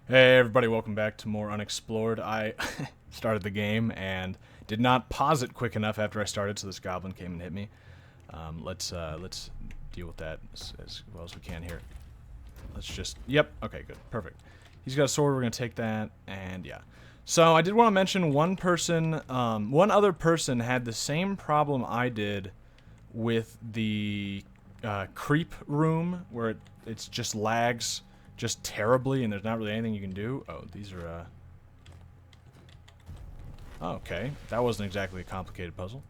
Hey everybody, welcome back to more Unexplored. I started the game and did not pause it quick enough after I started, so this goblin came and hit me. Let's deal with that as well as we can here. Let's just, yep, okay, good, perfect. He's got a sword, we're gonna take that, and yeah. So I did want to mention one other person had the same problem I did with the creep room, where it's just lags just terribly, and there's not really anything you can do. Oh, these are, oh, okay. That wasn't exactly a complicated puzzle.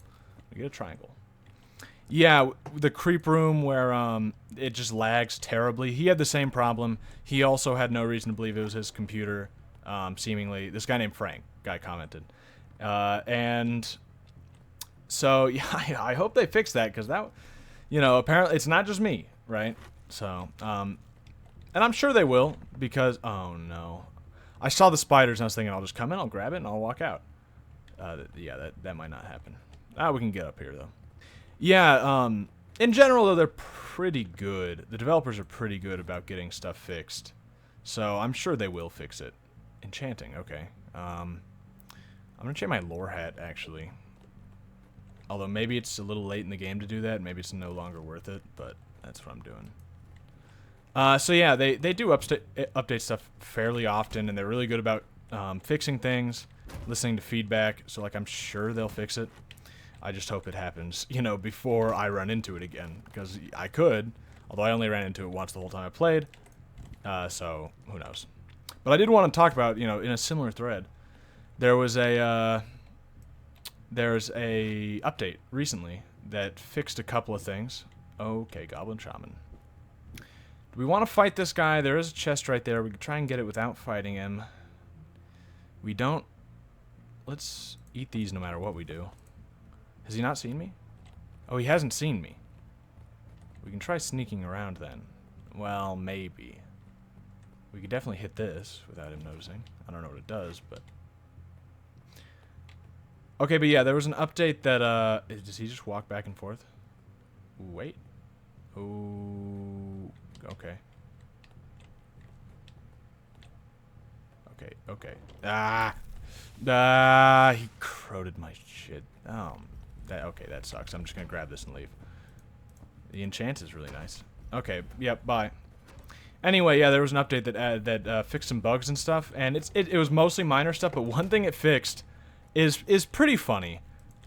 We get a triangle. Yeah, the creep room where, it just lags terribly. He had the same problem. He also had no reason to believe it was his computer, seemingly. This guy named Frank, guy commented. And so, yeah, I hope they fix that, because that, you know, apparently it's not just me, right? So, and I'm sure they will, because... Oh, no. I saw the spiders, and I was thinking, I'll just come in, I'll grab it, and I'll walk out. Yeah, that might not happen. We can get up here, though. Yeah, in general, though, they're pretty good. The developers are pretty good about getting stuff fixed. So, I'm sure they will fix it. Enchanting, okay. I'm gonna change my lore hat, actually. Although, maybe it's a little late in the game to do that. Maybe it's no longer worth it, but that's what I'm doing. So yeah, they do update stuff fairly often, and they're really good about fixing things, listening to feedback, so like I'm sure they'll fix it. I just hope it happens, you know, before I run into it again, because I could, although I only ran into it once the whole time I played, so who knows. But I did want to talk about, you know, in a similar thread, there's a update recently that fixed a couple of things. Okay, Goblin Shaman. We want to fight this guy. There is a chest right there. We can try and get it without fighting him. We don't... Let's eat these no matter what we do. Has he not seen me? Oh, he hasn't seen me. We can try sneaking around then. Well, maybe. We could definitely hit this without him noticing. I don't know what it does, but... Okay, but yeah, there was an update that, does he just walk back and forth? Wait. Oh... Okay. Okay. He corroded my shit. Okay, that sucks. I'm just gonna grab this and leave. The enchant is really nice. Okay, yep, bye. Anyway, yeah, there was an update that fixed some bugs and stuff, and it was mostly minor stuff, but one thing it fixed is pretty funny.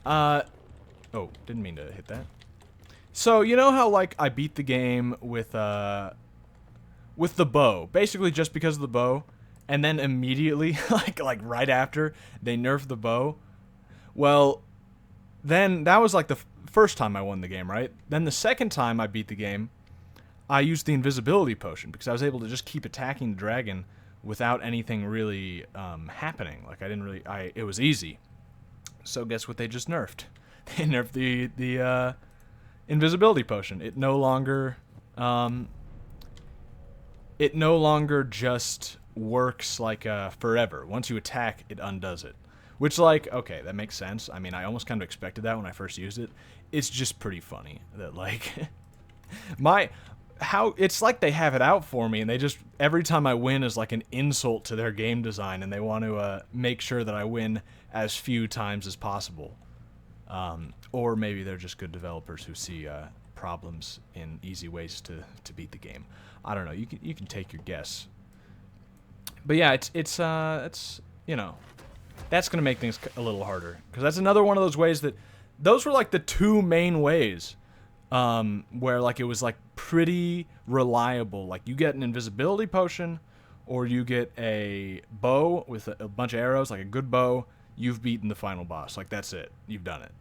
Oh, didn't mean to hit that. So, you know how, like, I beat the game with the bow, basically just because of the bow, and then immediately, like right after, they nerfed the bow? Well, then, that was, like, the first time I won the game, right? Then the second time I beat the game, I used the invisibility potion, because I was able to just keep attacking the dragon without anything really, happening. Like, it was easy. So, guess what they just nerfed? They nerfed the invisibility potion. It no longer just works like forever. Once you attack, it undoes it. Which, like, okay, that makes sense. I mean, I almost kind of expected that when I first used it. It's just pretty funny that, like, it's like they have it out for me, and they just, every time I win is like an insult to their game design, and they want to make sure that I win as few times as possible. Or maybe they're just good developers who see problems in easy ways to beat the game. I don't know. You can take your guess. But yeah, it's you know, that's gonna make things a little harder, because that's another one of those ways that those were like the two main ways where like it was like pretty reliable. Like you get an invisibility potion, or you get a bow with a bunch of arrows, like a good bow. You've beaten the final boss. Like, that's it. You've done it.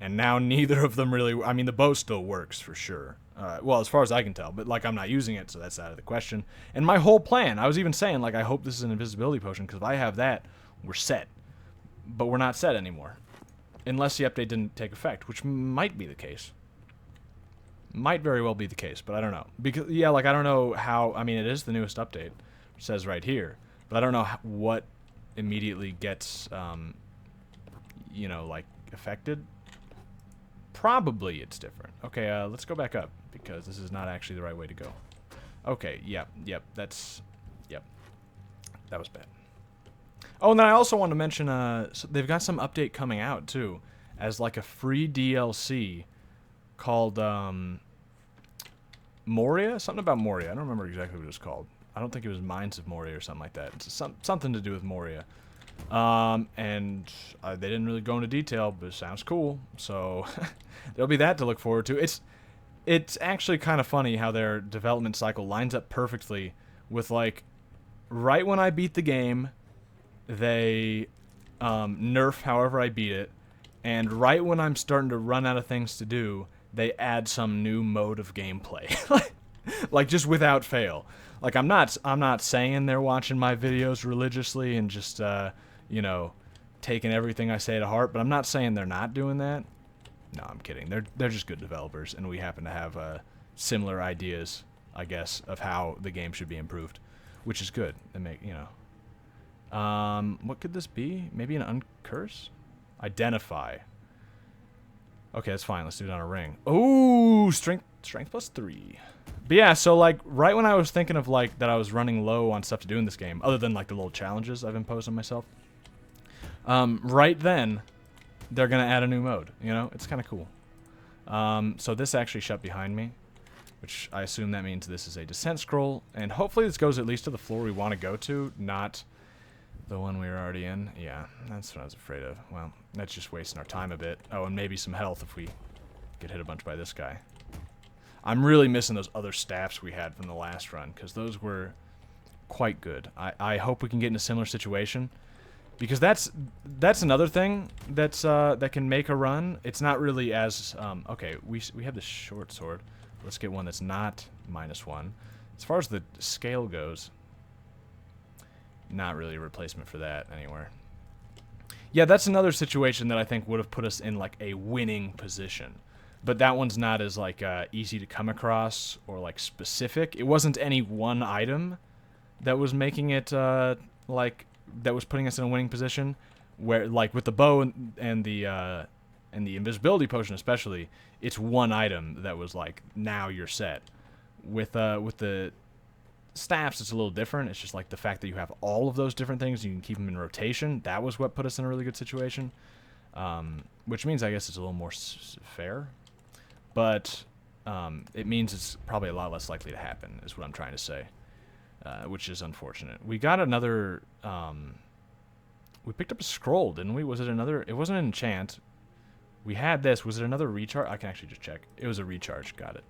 And now neither of them really... I mean, the bow still works, for sure. Well, as far as I can tell. But, like, I'm not using it, so that's out of the question. And my whole plan, I was even saying, like, I hope this is an invisibility potion, because if I have that, we're set. But we're not set anymore. Unless the update didn't take effect, which might be the case. Might very well be the case, but I don't know. Because, yeah, like, I don't know how... I mean, it is the newest update. It says right here. But I don't know what immediately gets, you know, like, affected. Probably it's different. Okay, let's go back up, because this is not actually the right way to go. Okay, yep, that's... Yep. That was bad. Oh, and then I also want to mention, so they've got some update coming out, too, as like a free DLC called, Moria? Something about Moria. I don't remember exactly what it was called. I don't think it was Mines of Moria or something like that. It's something to do with Moria. And they didn't really go into detail, but it sounds cool. So there'll be that to look forward to. It's actually kind of funny how their development cycle lines up perfectly with, like, right when I beat the game, they nerf however I beat it, and right when I'm starting to run out of things to do, they add some new mode of gameplay. Like, just without fail. Like, I'm not saying they're watching my videos religiously and just you know, taking everything I say to heart, but I'm not saying they're not doing that. No, I'm kidding. They're just good developers, and we happen to have similar ideas, I guess, of how the game should be improved, which is good. They make, you know. What could this be? Maybe an uncurse? Identify. Okay, that's fine. Let's do it on a ring. Oh, strength plus 3. But yeah, so like right when I was thinking of like that I was running low on stuff to do in this game, other than like the little challenges I've imposed on myself, right then they're gonna add a new mode. You know, it's kind of cool. So this actually shut behind me, which I assume that means this is a descent scroll, and hopefully this goes at least to the floor we want to go to, not the one we were already in. Yeah, that's what I was afraid of. Well, that's just wasting our time a bit. Oh, and maybe some health if we get hit a bunch by this guy. I'm really missing those other staffs we had from the last run, because those were quite good. I hope we can get in a similar situation, because that's another thing that's that can make a run. It's not really as okay. We have this short sword. Let's get one that's not -1. As far as the scale goes, not really a replacement for that anywhere. Yeah, that's another situation that I think would have put us in like a winning position. But that one's not as like easy to come across or like specific. It wasn't any one item that was making it like that was putting us in a winning position. Where like with the bow and the invisibility potion especially, it's one item that was like now you're set. With the staffs, it's a little different. It's just like the fact that you have all of those different things, you can keep them in rotation. That was what put us in a really good situation. Which means I guess it's a little more fair. But it means it's probably a lot less likely to happen, is what I'm trying to say, which is unfortunate. We got another... we picked up a scroll, didn't we? Was it another... It wasn't an enchant. We had this. Was it another recharge? I can actually just check. It was a recharge. Got it.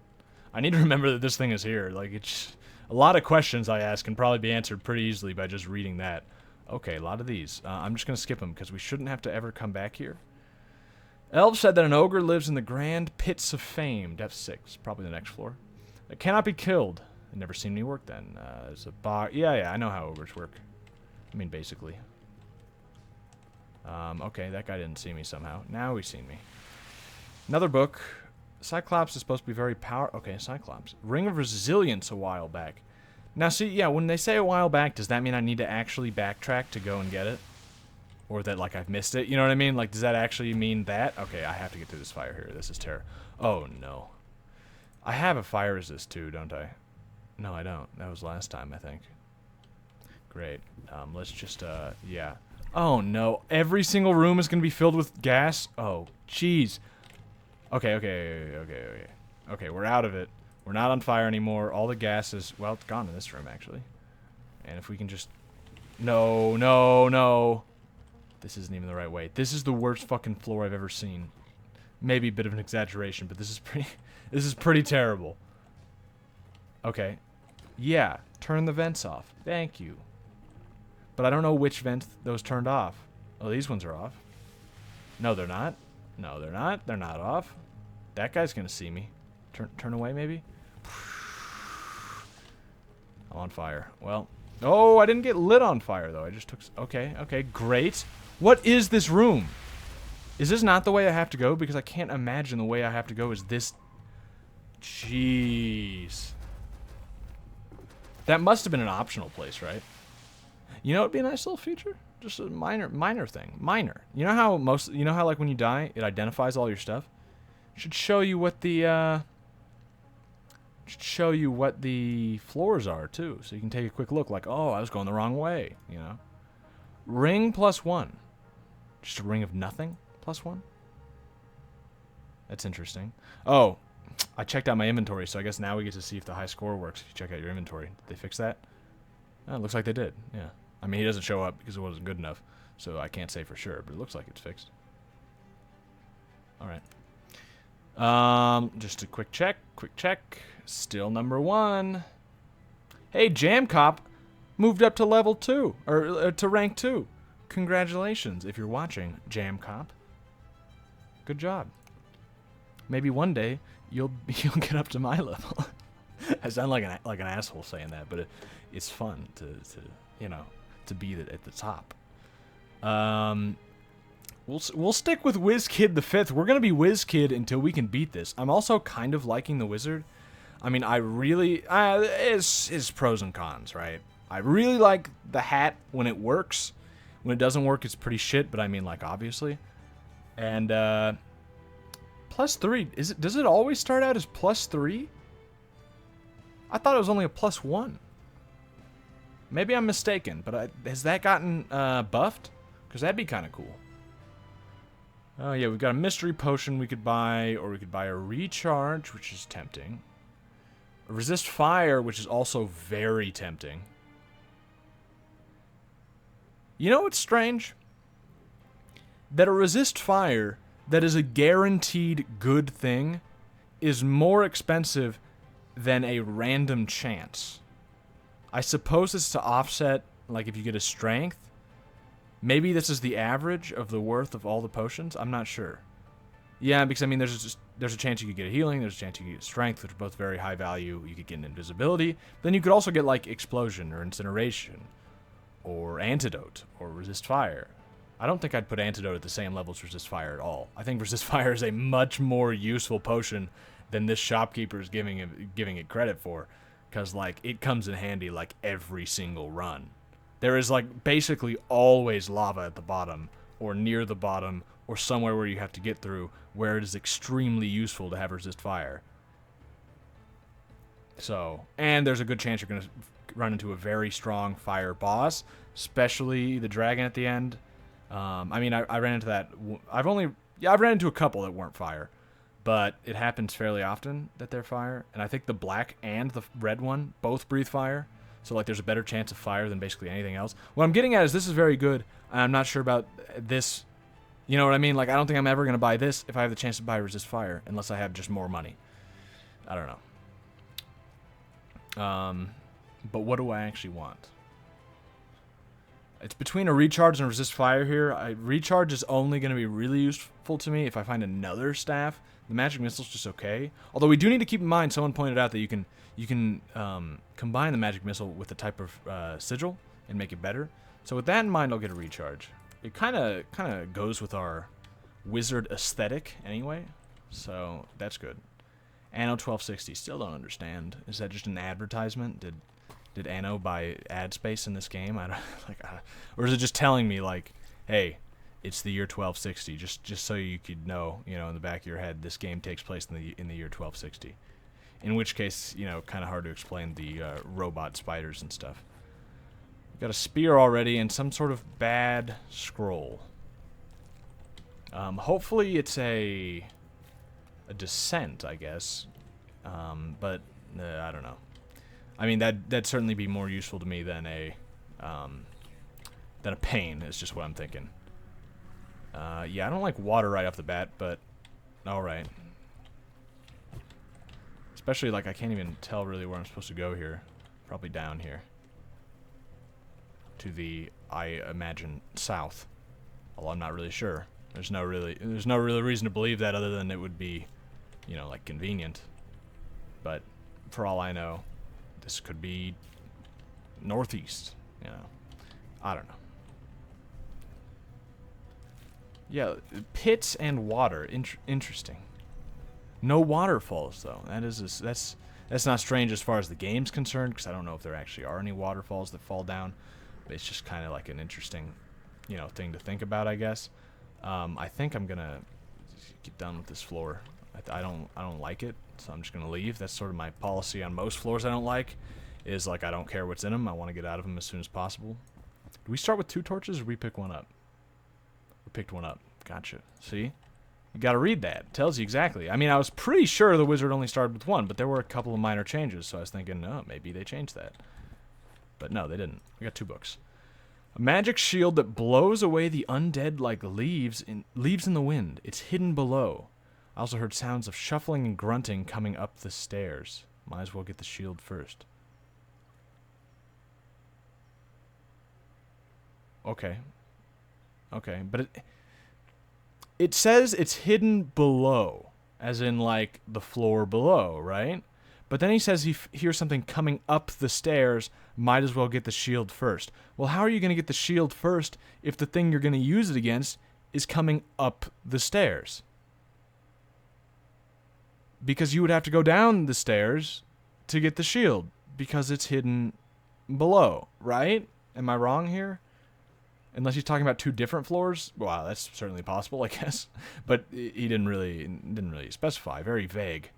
I need to remember that this thing is here. Like, it's... A lot of questions I ask can probably be answered pretty easily by just reading that. Okay, a lot of these. I'm just going to skip them, because we shouldn't have to ever come back here. Elves said that an ogre lives in the Grand Pits of Fame, depth 6, probably the next floor. It cannot be killed. It never seen me work then. There's a bar. Yeah, I know how ogres work. I mean, basically. Okay, that guy didn't see me somehow. Now he's seen me. Another book. Cyclops is supposed to be very powerful. Okay, Cyclops. Ring of Resilience a while back. Now, see, yeah, when they say a while back, does that mean I need to actually backtrack to go and get it? Or that, like, I've missed it? You know what I mean? Like, does that actually mean that? Okay, I have to get through this fire here. This is terror. Oh, no. I have a fire resist, too, don't I? No, I don't. That was last time, I think. Great. Let's just, yeah. Oh, no. Every single room is going to be filled with gas? Oh, jeez. Okay. Okay, we're out of it. We're not on fire anymore. All the gas is... Well, it's gone in this room, actually. And if we can just... No. This isn't even the right way. This is the worst fucking floor I've ever seen. Maybe a bit of an exaggeration, but this is pretty... This is pretty terrible. Okay. Yeah, turn the vents off. Thank you. But I don't know which vents those turned off. Oh, these ones are off. No, they're not. No, they're not. They're not off. That guy's gonna see me. Turn away, maybe? I'm on fire. Well... Oh, I didn't get lit on fire, though. I just took... Okay, great. What is this room? Is this not the way I have to go? Because I can't imagine the way I have to go is this... Jeez. That must have been an optional place, right? You know, it'd be a nice little feature. Just a minor thing. Minor. You know how like when you die, it identifies all your stuff? It should show you what the, should show you what the floors are, too. So you can take a quick look like, oh, I was going the wrong way, you know. Ring +1. Just a ring of nothing +1? That's interesting. Oh, I checked out my inventory, so I guess now we get to see if the high score works. If you check out your inventory. Did they fix that? Oh, it looks like they did, yeah. I mean, he doesn't show up because it wasn't good enough, so I can't say for sure, but it looks like it's fixed. All right. Just a quick check. Still number 1. Hey, Jam Cop moved up to level 2, or to rank 2. Congratulations if you're watching, Jam Cop. Good job. Maybe one day you'll get up to my level. I sound like an asshole saying that, but it's fun to you know, to be at the top. We'll stick with WizKid the 5th. We're gonna be WizKid until we can beat this. I'm also kind of liking the wizard. I mean, I really it's pros and cons, right? I really like the hat when it works. When it doesn't work, it's pretty shit. But I mean, like, obviously. And +3. Does it always start out as +3? I thought it was only a +1. Maybe I'm mistaken, but has that gotten buffed? Because that'd be kind of cool. Oh, yeah, we've got a mystery potion we could buy, or we could buy a recharge, which is tempting. A resist fire, which is also very tempting. You know what's strange? That a resist fire that is a guaranteed good thing is more expensive than a random chance. I suppose it's to offset, like, if you get a strength. Maybe this is the average of the worth of all the potions. I'm not sure. Yeah, because I mean, there's a chance you could get a healing. There's a chance you could get strength, which are both very high value. You could get an invisibility. Then you could also get like explosion or incineration, or antidote, or resist fire. I don't think I'd put antidote at the same level as resist fire at all. I think resist fire is a much more useful potion than this shopkeeper is giving it credit for, because like it comes in handy like every single run. There is like basically always lava at the bottom, or near the bottom, or somewhere where you have to get through, where it is extremely useful to have resist fire. So, and there's a good chance you're going to run into a very strong fire boss, especially the dragon at the end. I mean, I ran into that. I've ran into a couple that weren't fire, but it happens fairly often that they're fire. And I think the black and the red one both breathe fire. So, like, there's a better chance of fire than basically anything else. What I'm getting at is this is very good. I'm not sure about this. You know what I mean? Like, I don't think I'm ever going to buy this if I have the chance to buy resist fire, unless I have just more money. I don't know. But what do I actually want? It's between a recharge and resist fire here. Recharge is only going to be really useful to me if I find another staff. The magic missile's just okay. Although we do need to keep in mind, someone pointed out that you can combine the magic missile with the type of sigil and make it better. So with that in mind, I'll get a recharge. It kind of goes with our wizard aesthetic anyway, so that's good. Anno 1260, still don't understand. Is that just an advertisement? Did Anno buy ad space in this game? I don't or is it just telling me like, hey, it's the year 1260, just so you could know, you know, in the back of your head, this game takes place in the year 1260. In which case, you know, kind of hard to explain the robot spiders and stuff. Got a spear already and some sort of bad scroll. Hopefully it's a descent, I guess. But I don't know. I mean, that'd certainly be more useful to me than a pain. Is just what I'm thinking. Yeah, I don't like water right off the bat, but all right. Especially like I can't even tell really where I'm supposed to go here. Probably down here. To the, I imagine, south. Although I'm not really sure. There's no real reason to believe that other than it would be, you know, like convenient. But for all I know, this could be northeast, you know. I don't know. Yeah, pits and water. Interesting. No waterfalls though. That's not strange as far as the game's concerned, because I don't know if there actually are any waterfalls that fall down. It's just kind of like an interesting, you know, thing to think about, I guess. I think I'm gonna get done with this floor. I don't like it, so I'm just gonna leave. That's sort of my policy on most floors I don't like, is like I don't care what's in them. I want to get out of them as soon as possible. Do we start with 2 torches or we pick one up? We picked one up. Gotcha. See? You gotta read that. It tells you exactly. I mean, I was pretty sure the wizard only started with 1, but there were a couple of minor changes, so I was thinking, oh, maybe they changed that. But no, they didn't. We got 2 books. A magic shield that blows away the undead like leaves in the wind. It's hidden below. I also heard sounds of shuffling and grunting coming up the stairs. Might as well get the shield first. Okay. Okay, but it says it's hidden below, as in like the floor below, right? But then he says he hears something coming up the stairs. Might as well get the shield first. Well, how are you going to get the shield first if the thing you're going to use it against is coming up the stairs? Because you would have to go down the stairs to get the shield, because it's hidden below, right? Am I wrong here? Unless he's talking about 2 different floors. Wow, that's certainly possible, I guess. But he didn't really specify. Very vague.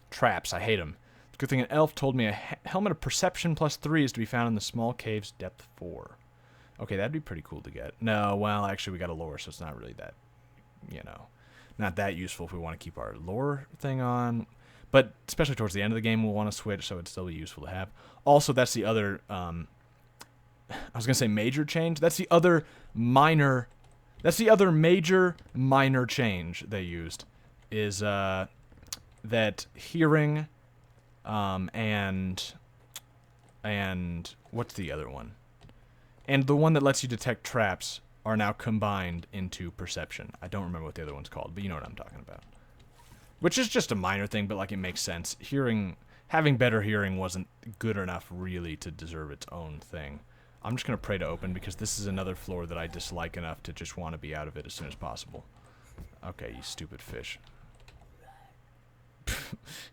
Traps, I hate them. Good thing an elf told me a helmet of perception +3 is to be found in the small cave's depth 4. Okay, that'd be pretty cool to get. No, well, actually we got a lore, so it's not really that, you know, not that useful if we want to keep our lore thing on. But especially towards the end of the game, we'll want to switch, so it'd still be useful to have. Also, that's the other, I was going to say major change. That's the other minor, that's the other major minor change they used, is that hearing, and what's the other one? And the one that lets you detect traps are now combined into perception. I don't remember what the other one's called, but you know what I'm talking about. Which is just a minor thing, but like it makes sense. Having better hearing wasn't good enough really to deserve its own thing. I'm just gonna pray to open because this is another floor that I dislike enough to just want to be out of it as soon as possible. Okay, you stupid fish.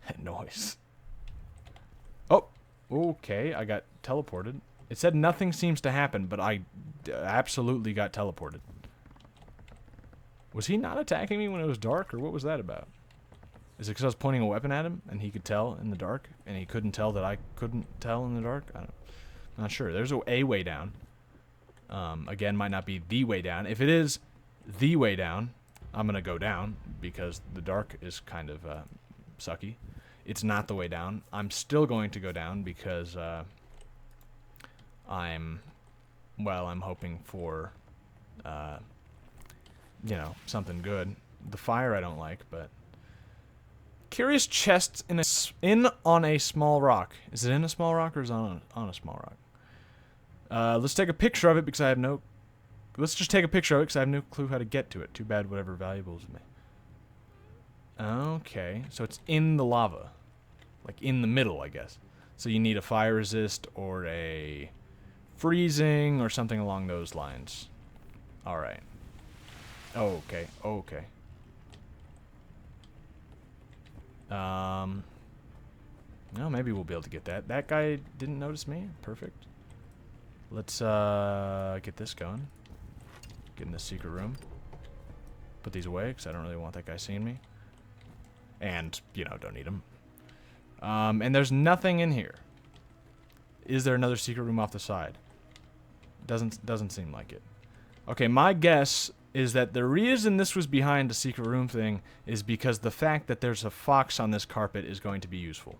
That noise. Oh, okay, I got teleported. It said nothing seems to happen, but I absolutely got teleported. Was he not attacking me when it was dark, or what was that about? Is it because I was pointing a weapon at him, and he could tell in the dark, and he couldn't tell that I couldn't tell in the dark? I'm not sure. There's a way down. Again, might not be the way down. If it is the way down, I'm going to go down, because the dark is kind of sucky. It's not the way down. I'm still going to go down, because I'm hoping for, you know, something good. The fire I don't like, but... Curious chest on a small rock. Is it in a small rock or is it on a small rock? Let's take a picture of it because I have no... Let's just take a picture of it because I have no clue how to get to it. Too bad whatever valuables it may. Okay, so it's in the lava. Like in the middle, I guess. So you need a fire resist or a freezing or something along those lines. Alright. Okay, okay. Well, maybe we'll be able to get that. That guy didn't notice me. Perfect. Let's get this going. Get in the secret room. Put these away because I don't really want that guy seeing me. And, you know, don't need him. And there's nothing in here. Is there another secret room off the side? Doesn't seem like it. Okay, my guess is that the reason this was behind the secret room thing is because the fact that there's a fox on this carpet is going to be useful.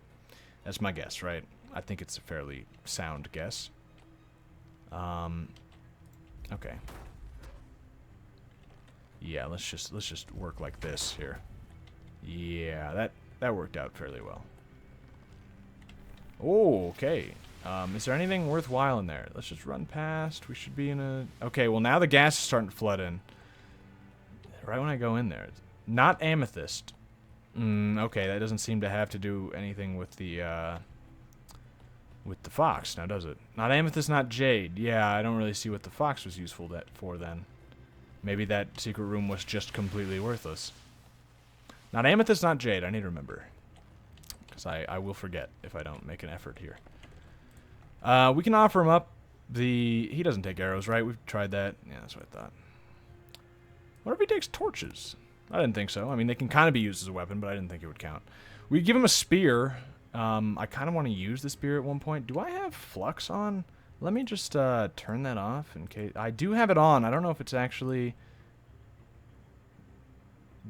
That's my guess, right? I think it's a fairly sound guess. Okay. Yeah, let's just work like this here. Yeah, that worked out fairly well. Oh, okay. Is there anything worthwhile in there? Let's just run past. We should be in a... Okay, well now the gas is starting to flood in. Right when I go in there. Not amethyst. Okay, that doesn't seem to have to do anything with the fox, now does it? Not amethyst, not jade. Yeah, I don't really see what the fox was useful for then. Maybe that secret room was just completely worthless. Not amethyst, not jade, I need to remember. Because I will forget if I don't make an effort here. We can offer him up he doesn't take arrows, right? We've tried that. Yeah, that's what I thought. What if he takes torches? I didn't think so. I mean, they can kind of be used as a weapon, but I didn't think it would count. We give him a spear. I kind of want to use the spear at one point. Do I have flux on? Let me just turn that off in case... I do have it on. I don't know if it's actually...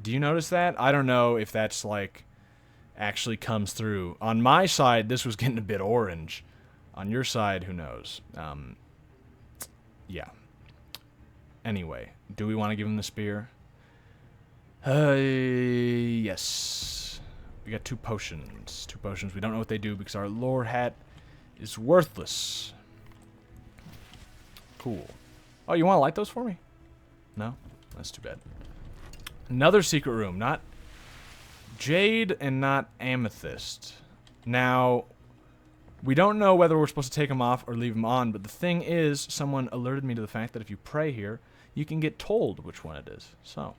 Do you notice that? I don't know if that's, like, actually comes through. On my side, this was getting a bit orange. On your side, who knows? Yeah. Anyway, do we want to give him the spear? Yes. We got 2 potions. 2 potions. We don't know what they do because our lore hat is worthless. Cool. Oh, you want to light those for me? No? That's too bad. Another secret room. Not jade and not amethyst. Now, we don't know whether we're supposed to take them off or leave them on, but the thing is, someone alerted me to the fact that if you pray here, you can get told which one it is. So,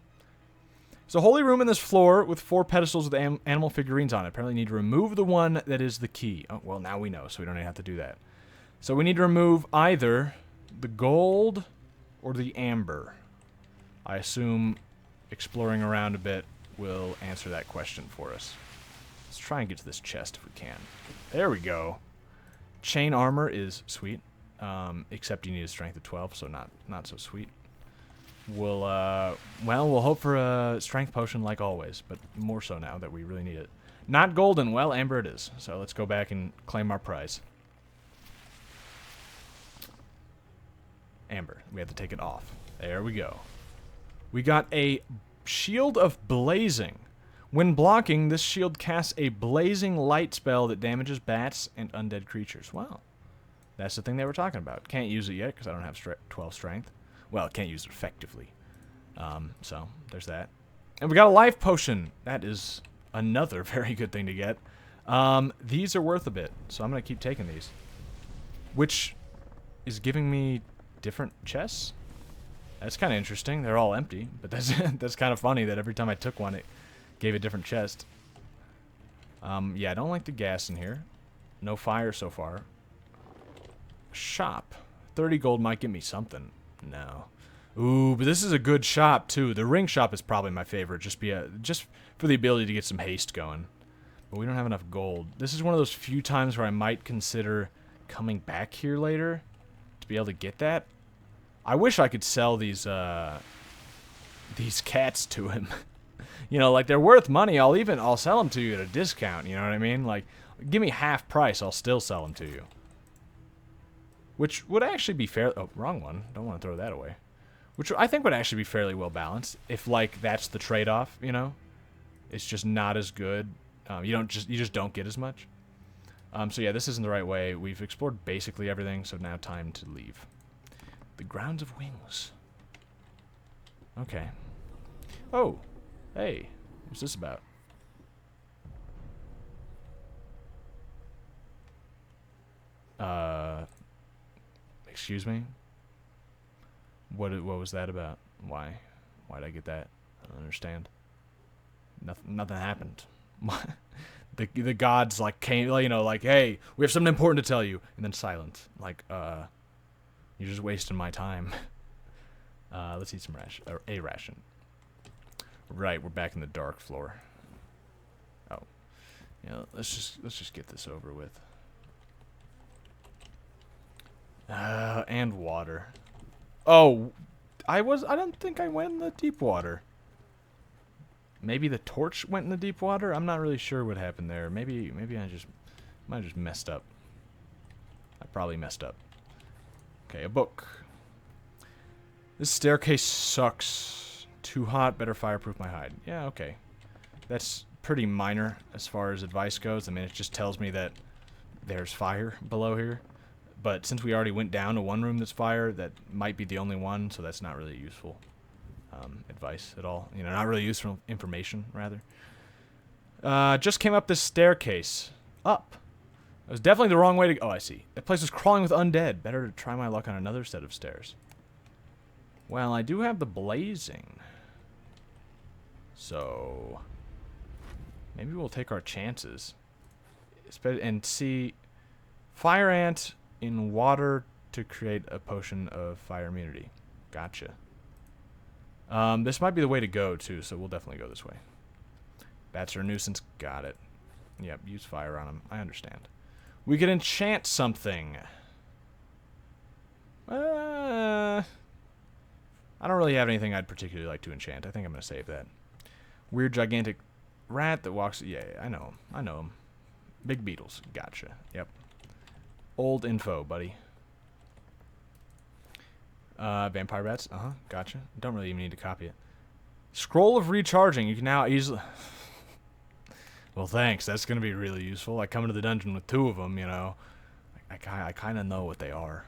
it's a holy room in this floor with 4 pedestals with animal figurines on it. Apparently, you need to remove the one that is the key. Oh, well, now we know, so we don't even have to do that. So, we need to remove either the gold or the amber. I assume exploring around a bit will answer that question for us. Let's try and get to this chest if we can. There we go. Chain armor is sweet, except you need a strength of 12, so not so sweet. We'll hope for a strength potion like always, but more so now that we really need it. Not golden, well, amber it is. So let's go back and claim our prize. Amber, we have to take it off. There we go. We got a shield of blazing. When blocking, this shield casts a blazing light spell that damages bats and undead creatures. Wow. That's the thing they were talking about. Can't use it yet because I don't have 12 strength. Well, can't use it effectively. So, there's that. And we got a life potion. That is another very good thing to get. These are worth a bit, so I'm going to keep taking these. Which is giving me different chests. That's kind of interesting. They're all empty, but that's kind of funny that every time I took one, it gave a different chest. Yeah, I don't like the gas in here. No fire so far. Shop. 30 gold might give me something. No. Ooh, but this is a good shop, too. The ring shop is probably my favorite. Just for the ability to get some haste going. But we don't have enough gold. This is one of those few times where I might consider coming back here later to be able to get that. I wish I could sell these cats to him. You know, like, they're worth money. I'll sell them to you at a discount, you know what I mean? Like, give me half price, I'll still sell them to you. Which would actually be fair. Oh, wrong one. Don't want to throw that away. Which I think would actually be fairly well balanced. If, like, that's the trade-off, you know? It's just not as good. You just don't get as much. So yeah, this isn't the right way. We've explored basically everything, so now time to leave. The grounds of wings. Okay. Oh. Hey. What's this about? Excuse me? What was that about? Why? Why'd I get that? I don't understand. Nothing happened. the gods, like, came, you know, like, hey, we have something important to tell you. And then silence. Like, you're just wasting my time. Let's eat some ration. Or a ration. Right, we're back in the dark floor. Oh. Yeah, let's just get this over with. And water. Oh, I don't think I went in the deep water. Maybe the torch went in the deep water? I'm not really sure what happened there. Maybe I might have just messed up. I probably messed up. Okay, a book. This staircase sucks. Too hot, better fireproof my hide. Yeah, okay. That's pretty minor as far as advice goes. I mean, it just tells me that there's fire below here. But since we already went down to one room that's fire, that might be the only one, so that's not really useful advice at all. You know, not really useful information, rather. Just came up this staircase. Up. It was definitely the wrong way to go. Oh, I see. That place was crawling with undead. Better to try my luck on another set of stairs. Well, I do have the blazing. So maybe we'll take our chances. And see fire ant in water to create a potion of fire immunity. Gotcha. This might be the way to go, too, so we'll definitely go this way. Bats are a nuisance. Got it. Yep, use fire on them. I understand. We could enchant something. I don't really have anything I'd particularly like to enchant. I think I'm going to save that. Weird gigantic rat that walks... Yeah, I know him. I know him. Big beetles. Gotcha. Yep. Old info, buddy. Vampire bats. Gotcha. Don't really even need to copy it. Scroll of recharging. You can now easily... Well, thanks. That's going to be really useful. I come into the dungeon with 2 of them, you know. I kind of know what they are.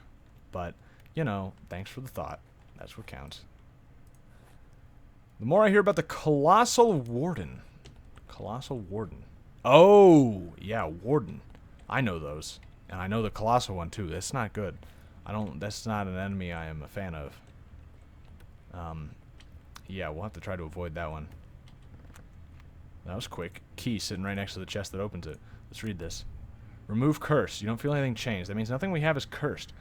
But, you know, thanks for the thought. That's what counts. The more I hear about the Colossal Warden. Colossal Warden. Oh, yeah, Warden. I know those. And I know the Colossal one, too. That's not good. That's not an enemy I am a fan of. Yeah, we'll have to try to avoid that one. That was quick. Key sitting right next to the chest that opens it. Let's read this. Remove curse. You don't feel anything change. That means nothing we have is cursed.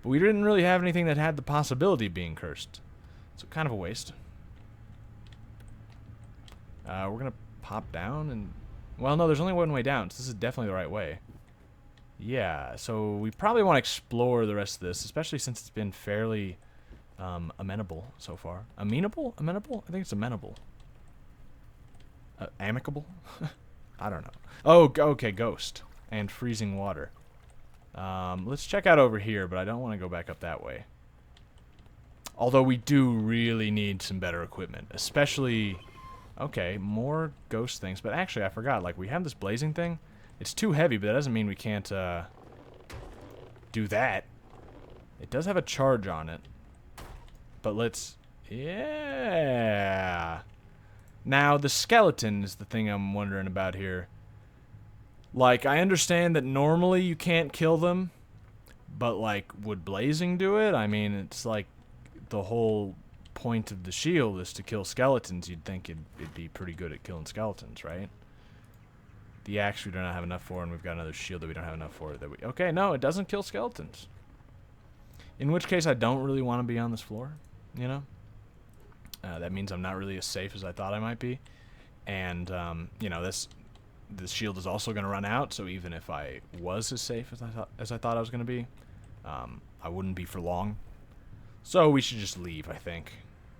But we didn't really have anything that had the possibility of being cursed. So kind of a waste. We're going to pop down and... Well, no, there's only one way down, so this is definitely the right way. Yeah, so we probably want to explore the rest of this, especially since it's been fairly amenable so far. Amenable? Amenable? I think it's amenable. Amicable? I don't know. Oh, okay, ghost. And freezing water. Let's check out over here, but I don't want to go back up that way. Although we do really need some better equipment. Especially... Okay, more ghost things. But actually, I forgot. Like, we have this blazing thing. It's too heavy, but that doesn't mean we can't do that. It does have a charge on it. But let's... Yeah... Now, the skeleton is the thing I'm wondering about here. Like, I understand that normally you can't kill them, but, like, would blazing do it? I mean, it's like the whole point of the shield is to kill skeletons. You'd think it'd be pretty good at killing skeletons, right? The axe we do not have enough for, and we've got another shield that we don't have enough for. Okay, no, it doesn't kill skeletons. In which case, I don't really want to be on this floor, you know? That means I'm not really as safe as I thought I might be. And, you know, this shield is also going to run out, so even if I was as safe as I thought I was going to be, I wouldn't be for long. So we should just leave, I think,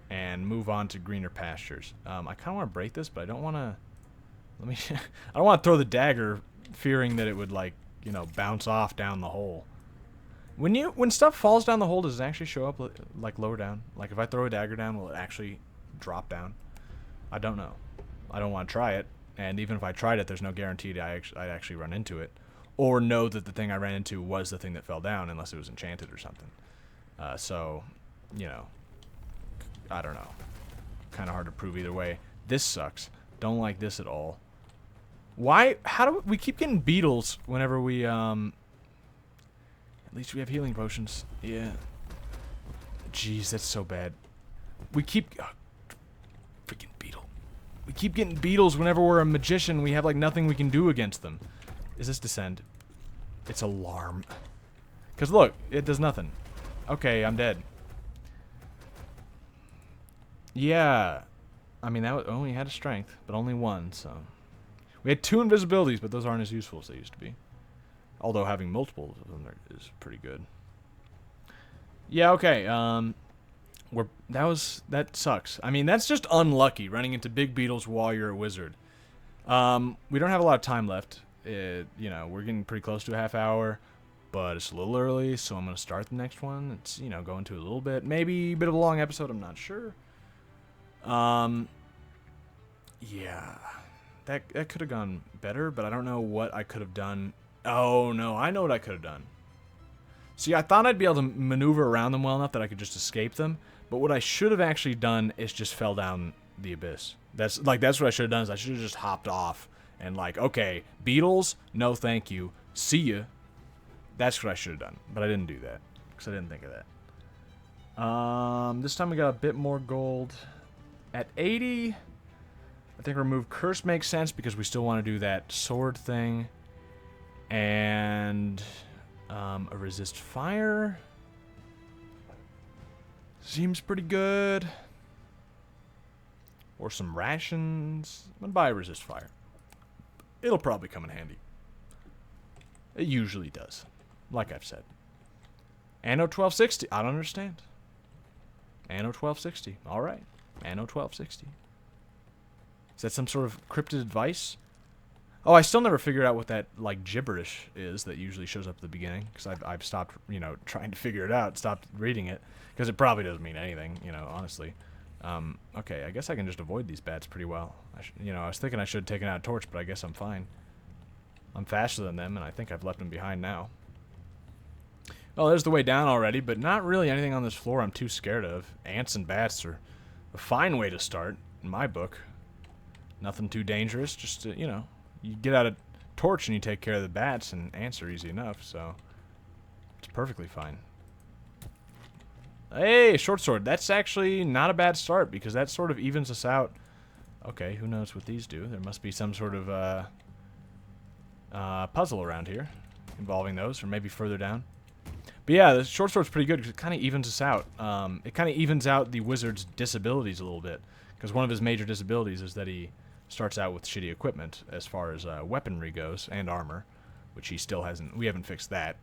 and move on to greener pastures. I kind of want to break this, but I don't want to... Let me... I don't want to throw the dagger, fearing that it would, like, you know, bounce off down the hole. When stuff falls down the hole, does it actually show up like lower down? Like if I throw a dagger down, will it actually drop down? I don't know. I don't want to try it, and even if I tried it, there's no guarantee that I'd actually run into it, or know that the thing I ran into was the thing that fell down, unless it was enchanted or something. So, you know, I don't know. Kind of hard to prove either way. This sucks. Don't like this at all. Why? How do we keep getting beetles whenever we At least we have healing potions. Yeah. Jeez, that's so bad. We keep... freaking beetle. We keep getting beetles whenever we're a magician. We have, like, nothing we can do against them. Is this descend? It's alarm. Because, look, it does nothing. Okay, I'm dead. Yeah. I mean, that only had a strength, but only one, so... We had 2 invisibilities, but those aren't as useful as they used to be. Although having multiple of them is pretty good. Yeah, okay. That sucks. I mean, that's just unlucky, running into big beetles while you're a wizard. We don't have a lot of time left. You know, we're getting pretty close to a half hour, but it's a little early, so I'm going to start the next one. It's, you know, going to a little bit. Maybe a bit of a long episode, I'm not sure. Yeah. That could have gone better, but I don't know what I could have done. Oh, no, I know what I could have done. See, I thought I'd be able to maneuver around them well enough that I could just escape them, but what I should have actually done is just fell down the abyss. That's what I should have done, is I should have just hopped off and, like, okay, beetles, no thank you, see ya. That's what I should have done, but I didn't do that, because I didn't think of that. This time we got a bit more gold. At 80, I think remove curse makes sense, because we still want to do that sword thing. And a resist fire seems pretty good. Or some rations. I'm gonna buy resist fire. It'll probably come in handy. It usually does. Like I've said. Anno 1260. I don't understand. Anno 1260. Alright. Anno 1260. Is that some sort of cryptid advice? Oh, I still never figured out what that, like, gibberish is that usually shows up at the beginning. Because I've stopped, you know, trying to figure it out. Stopped reading it. Because it probably doesn't mean anything, you know, honestly. Okay, I guess I can just avoid these bats pretty well. You know, I was thinking I should have taken out a torch, but I guess I'm fine. I'm faster than them, and I think I've left them behind now. Well, there's the way down already, but not really anything on this floor I'm too scared of. Ants and bats are a fine way to start, in my book. Nothing too dangerous, just, you know, you get out a torch and you take care of the bats, and ants are easy enough, so it's perfectly fine. Hey, short sword. That's actually not a bad start, because that sort of evens us out. Okay, who knows what these do? There must be some sort of puzzle around here involving those, or maybe further down. But yeah, the short sword's pretty good because it kind of evens us out. It kind of evens out the wizard's disabilities a little bit, because one of his major disabilities is that he starts out with shitty equipment as far as weaponry goes, and armor, which he still hasn't. We haven't fixed that.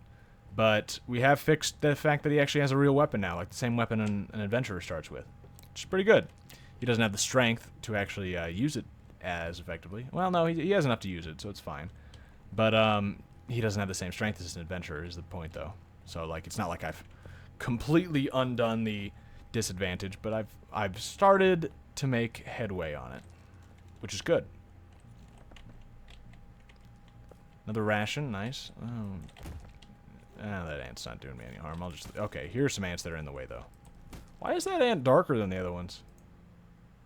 But we have fixed the fact that he actually has a real weapon now, like the same weapon an adventurer starts with, which is pretty good. He doesn't have the strength to actually use it as effectively. Well, no, he has enough to use it, so it's fine. But he doesn't have the same strength as an adventurer, is the point, though. So, like, it's not like I've completely undone the disadvantage, but I've started to make headway on it, which is good. Another ration, nice. That ant's not doing me any harm. I'll just... Okay, here's some ants that are in the way, though. Why is that ant darker than the other ones?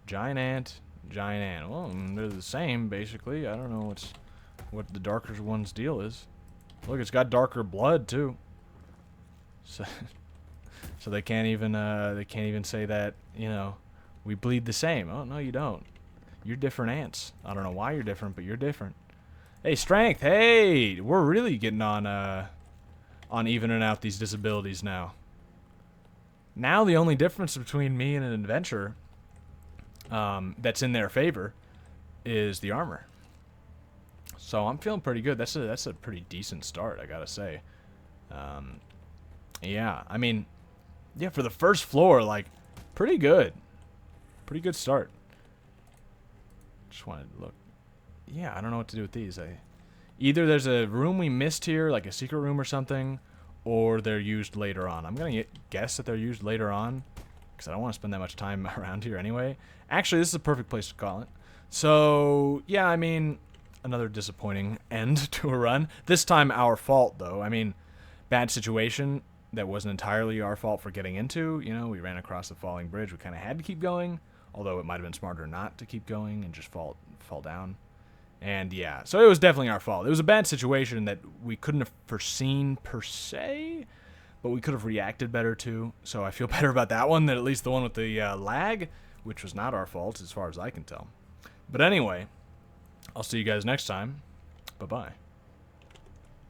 Giant ant, giant ant. Well, they're the same, basically. I don't know what the darker one's deal is. Look, it's got darker blood, too. So they can't even say that, you know, we bleed the same. Oh, no, you don't. You're different ants. I don't know why you're different, but you're different. Hey, strength! Hey! We're really getting on evening out these disabilities now. Now the only difference between me and an adventurer that's in their favor is the armor. So I'm feeling pretty good. That's a pretty decent start, I gotta say. Yeah, I mean, yeah, for the first floor, like, pretty good. Pretty good start. Just wanted to look. Yeah, I don't know what to do with these. Either there's a room we missed here, like a secret room or something, or they're used later on. I'm going to guess that they're used later on, because I don't want to spend that much time around here anyway. Actually, this is a perfect place to call it. So, yeah, I mean, another disappointing end to a run. This time our fault, though. I mean, bad situation that wasn't entirely our fault for getting into. You know, we ran across the falling bridge. We kind of had to keep going, although it might have been smarter not to keep going and just fall down. And yeah, so it was definitely our fault. It was a bad situation that we couldn't have foreseen per se, but we could have reacted better to. So I feel better about that one than at least the one with the lag, which was not our fault as far as I can tell. But anyway, I'll see you guys next time. Bye-bye.